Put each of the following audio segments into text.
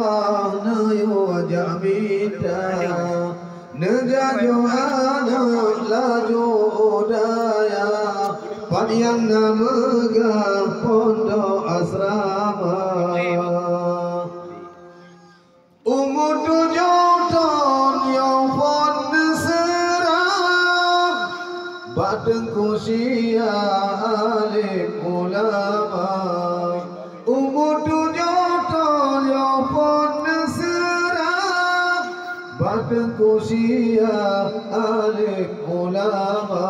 Allah Nayo jamita Nejajo anak laju udaya Panjang namega pondok asrama Umur 7 tahun yang pon serang Badeng kusia alim ulama Umur 7 tahun yang pon serang Badeng kusia alim ulama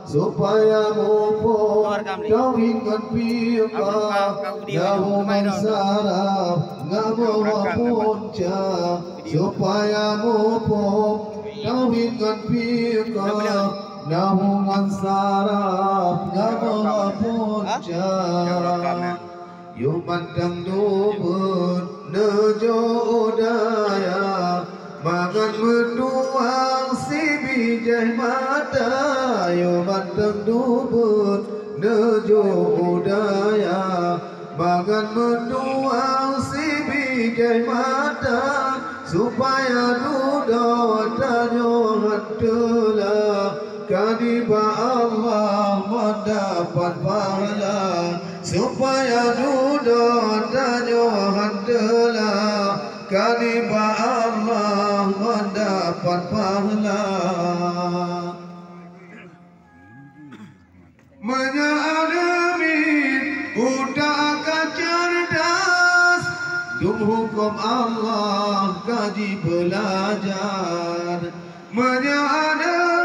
Supaya mupuk tauhid kan piqa Yahu mansaraf ngabawa punca Supaya mupuk tauhid kan piqa Yahu mansaraf ngabawa punca Yumandang dubun nejo udaya Makan menduang si bijah mata Yumandang dubun nejo udaya Makan menduang si bijah mata Supaya duda watanyo hantulah Kadiba Allah mendapat pahala Supaya duda watanyo hantulah Kadiba Allah mendapat pahala Menyaadamin udah cerdas Dum hukum Allah kaji belajar Menyaadamin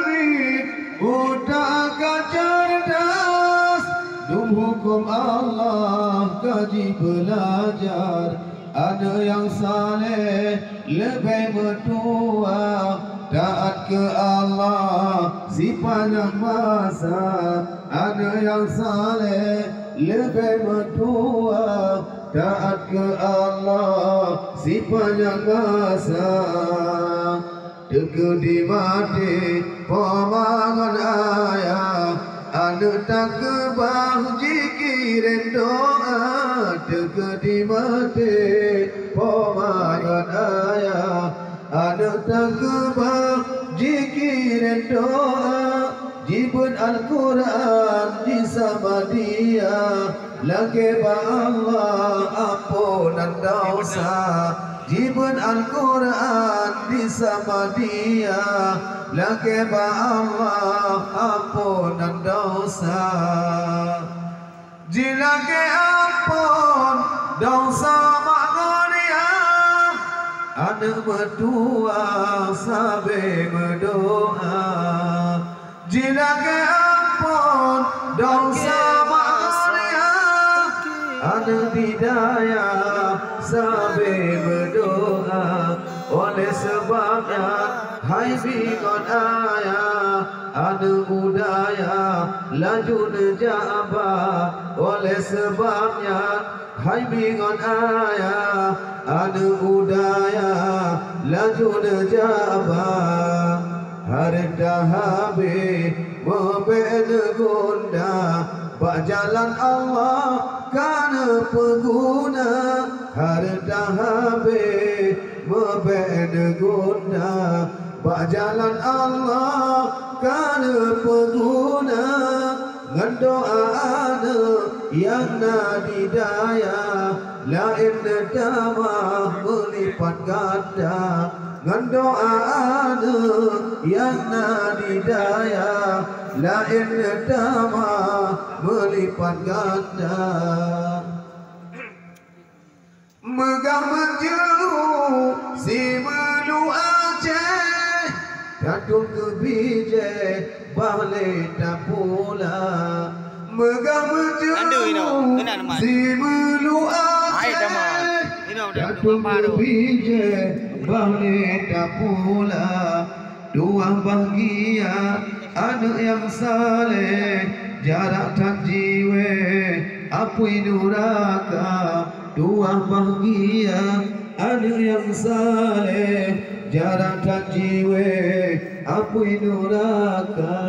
udah cerdas Dum hukum Allah kaji belajar Ada yang saleh lebih berdoa Taat ke Allah si panjang masa Ada yang saleh lebih berdoa Taat ke Allah si panjang masa Teka di mati pemangan ayah Anak tak kebah jikirin doa Teka di mati pemangan ayah Anak tak kebah jikirin doa Jibun Al-Quran di sama dia Lagi Allah ampunan dosa Jibun Al-Quran di sama dia Lagi Allah ampunan dosa Jilake ampun dosa magonia Anak berdua sampai berdoa Jilake ampun dosa magonia Anak didaya sampai berdoa Oleh sebabnya hai bingon ayah Anak budaya laju nejabah Oleh sebabnya hai bingon ayah Anak budaya laju nejabah Harda habis membina gunda Bak jalan Allah kana pengguna Harda habis membina gunda Bak jalan Allah kana pengguna Ngedoa anak yang nadidaya Lain nedamah melipat ganda Ngedoa anak yang nadidaya Lain nedamah melipat ganda Megah menjeru si melu Aceh Datuk ke bijak balik tak pula Megah menjeru si melu Aceh Datuk ke bijak balik tak pula Dua bahagia anak yang saleh Jarak tak jiwa apui nuraka Dua bahagia anak yang saleh Jarak tak jiwa apui nuraka